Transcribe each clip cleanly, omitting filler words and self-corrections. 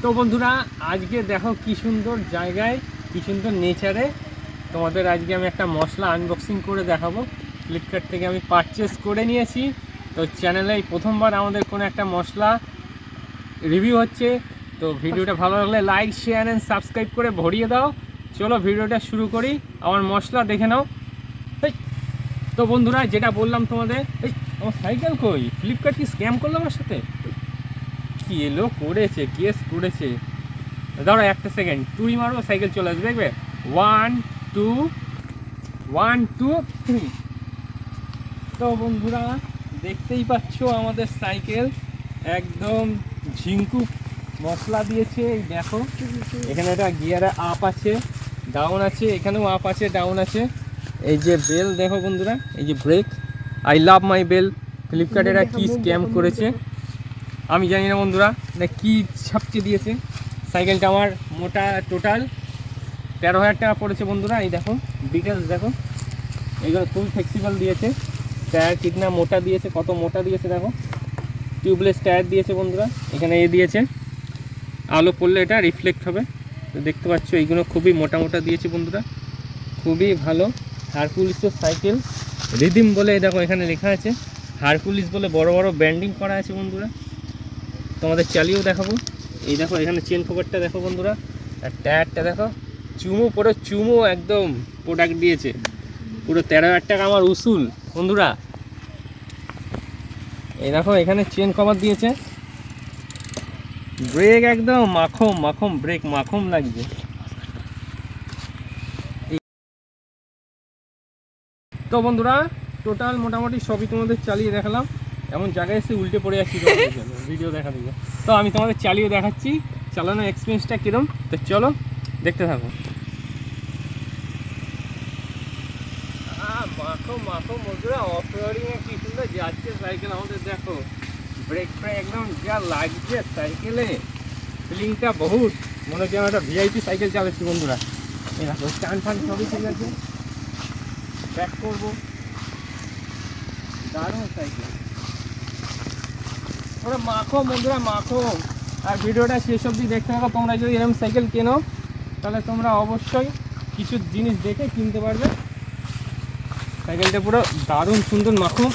তো বন্ধুরা আজকে দেখো কি সুন্দর জায়গায় কি সুন্দর নেচারে তোমাদের আজকে আমি একটা মশলা আনবক্সিং করে দেখাবো। ফ্লিপকার্ট থেকে আমি পারচেস করে নিয়েছি। তো চ্যানেলে প্রথমবার আমাদের কোনো একটা মশলা রিভিউ হচ্ছে। তো ভিডিওটা ভালো লাগলে লাইক শেয়ার অ্যান্ড সাবস্ক্রাইব করে ভরিয়ে দাও। চলো ভিডিওটা শুরু করি। আমার মশলা দেখে নাও। তো বন্ধুরা যেটা বললাম তোমাদের, আমার সাইকেল কই? ফ্লিপকার্ট কি স্ক্যাম করলো আমার সাথে? কি এলো করেছে, কেস করেছে। ধরো একটা সেকেন্ড টুই মারবো, সাইকেল চলে আসবে, দেখবে 1 2 1 2 3। তো বন্ধুরা দেখতেই পাচ্ছ আমাদের সাইকেল একদম ঝিঙ্কু মশলা দিয়েছে। এই দেখো এখানে একটা গিয়ারে আপ আছে, ডাউন আছে, এখানেও আপ আছে, ডাউন আছে। এই যে বেল দেখো বন্ধুরা, এই যে brake, I love my bell. Flipkart এরা কী স্ক্যাম করেছে আমি জানি না বন্ধুরা, এটা কী ছাপচে দিয়েছে। সাইকেলটা আমার মোটা টোটাল 13,000 টাকা পড়েছে বন্ধুরা। এই দেখো ডিটেলস দেখো, এইগুলো ফুল ফ্লেক্সিবল দিয়েছে। টায়ার কিতনা মোটা দিয়েছে, কত মোটা দিয়েছে দেখো। টিউবলেস টায়ার দিয়েছে বন্ধুরা। এখানে দিয়েছে আলো পড়লে এটা রিফ্লেক্ট হবে। তো দেখতে পাচ্ছ এইগুলো খুবই মোটা মোটা দিয়েছে বন্ধুরা, খুবই ভালো। হারকুলিসের সাইকেল রিদিম বলে দেখো এখানে লেখা আছে, হারকুলিস বলে বড় বড় ব্র্যান্ডিং করা আছে বন্ধুরা। তোমাদের চালিয়েও দেখাবো। এই দেখো এখানে চেন কভারটা দেখো বন্ধুরা, আর টায়ারটা দেখো চুমো, পুরো চুমো একদম প্রোডাক্ট দিয়েছে। পুরো 13,000 টাকা আমার উসুল বন্ধুরা। এই দেখো এখানে চেন কভার দিয়েছে। ব্রেক একদম মাখম মাখম, ব্রেক মাখম লাগছে। তো বন্ধুরা টোটাল মোটামুটি সবই তোমাদের চালিয়ে দেখালাম। এমন জায়গায় এসে উল্টে পড়ে যাচ্ছি ভিডিও দেখা দিবে। তো আমি তোমাদের চালিয়ে দেখাচ্ছি চালানোর এক্সপিরিয়েন্সটা কীরকম। তো চলো দেখতে থাকো। মাখো মাখো বন্ধুরা, অফ রোডিংয়ে কি সুন্দর যাচ্ছে সাইকেল আমাদের। দেখো ব্রেক ফ্রেক একদম যা লাগছে সাইকেলে, ফিলিংটা বহুত মনে হচ্ছে আমরা একটা ভিআইপি সাইকেল চালাচ্ছি বন্ধুরা। এই দেখো স্ট্যান্ড ফান্ড সবই ঠিক আছে, ব্যাক করবো, দারুণ সাইকেল। ওরা মাখো বন্ধুরা মাখো। আর ভিডিওটা শেষ অবধি দেখতে থাকো। তোমরা যদি এরকম সাইকেল কেনো তাহলে তোমরা অবশ্যই কিছু জিনিস দেখে কিনতে পারবে। সাইকেলটা পুরো দারুণ সুন্দর মাখো।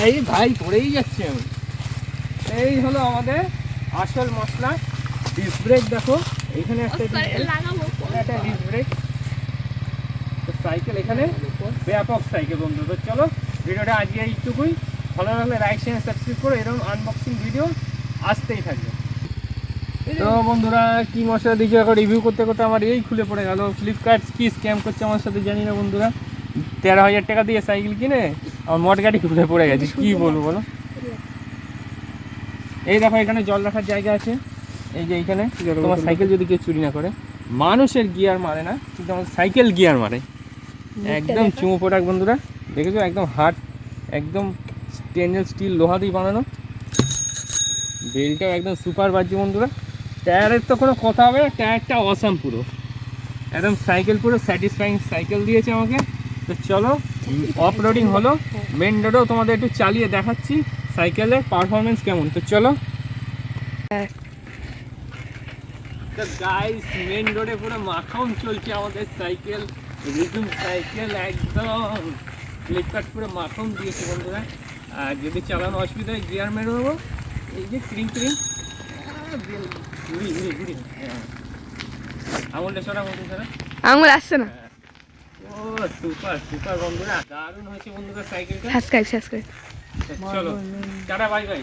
এই ভাই পড়েই যাচ্ছে আমি। এই হলো আমাদের আসল মশলা। ডিস্ক ব্রেক দেখো এখানে একটা ডিস্ক ব্রেক। তো সাইকেল এখানে ব্যাপক সাইকেল বন্ধু। তো চলো ভিডিওটা আজকে এইটুকুই। ভালো লাগলে লাইক শেয়ার সাবস্ক্রাইব করো, এরকম আনবক্সিং ভিডিও আসতেই থাকবে। তো বন্ধুরা কি মশলা দিয়েছে এখন রিভিউ করতে করতে আমার এই খুলে পড়ে গেল। ফ্লিপকার্ট কি স্ক্যাম করছে আমার সাথে জানি না বন্ধুরা। 13,000 টাকা দিয়ে সাইকেল কিনে আমার মট গাড়ি খুলে পড়ে গেছে, কি বলবো বলো। এই দেখো এখানে জল রাখার জায়গা আছে। এই যে এইখানে তোমার সাইকেল যদি কেউ চুরি না করে, মানুষের গিয়ার মারে না কিন্তু আমার সাইকেল গিয়ার মারে। একদম চুমো প্রোডাক্ট বন্ধুরা, দেখেছো একদম হার্ড, একদম স্টেনলেস স্টিল লোহা দিয়ে বানানো। বেলটাও একদম সুপার বাজছে বন্ধুরা। টায়ারের তো কোনো কথা হবে না, টায়ারটা অসাম পুরো একদম। সাইকেল পুরো স্যাটিসফাইং সাইকেল দিয়েছে আমাকে। তো চলো অফ রোডিং হলো, মেন রোডেও তোমাদের একটু চালিয়ে দেখাচ্ছি সাইকেলের পারফরমেন্স কেমন। তো চলো। তো গাইস মেন রোডে পুরো মাখাম চলছে আমাদের সাইকেল, রিদম সাইকেল একদম। ফ্লিপকার্ট পুরো মাখাম দিয়েছে বন্ধুরা। আর যদি চালানো অসুবিধা হয় গিয়ার মেরে দেবো। এই যে ক্রিম ক্রিম ঘুরি ঘুরি ঘুরি, আঙুলটা সরা বন্ধু সরা, আঙুল আসছে না। ও সুপার সুপার বন্ধুরা, দারুণ হয়েছে বন্ধুরা সাইকেলটা। সাবস্ক্রাইব। চলো টাটা বাই বাই।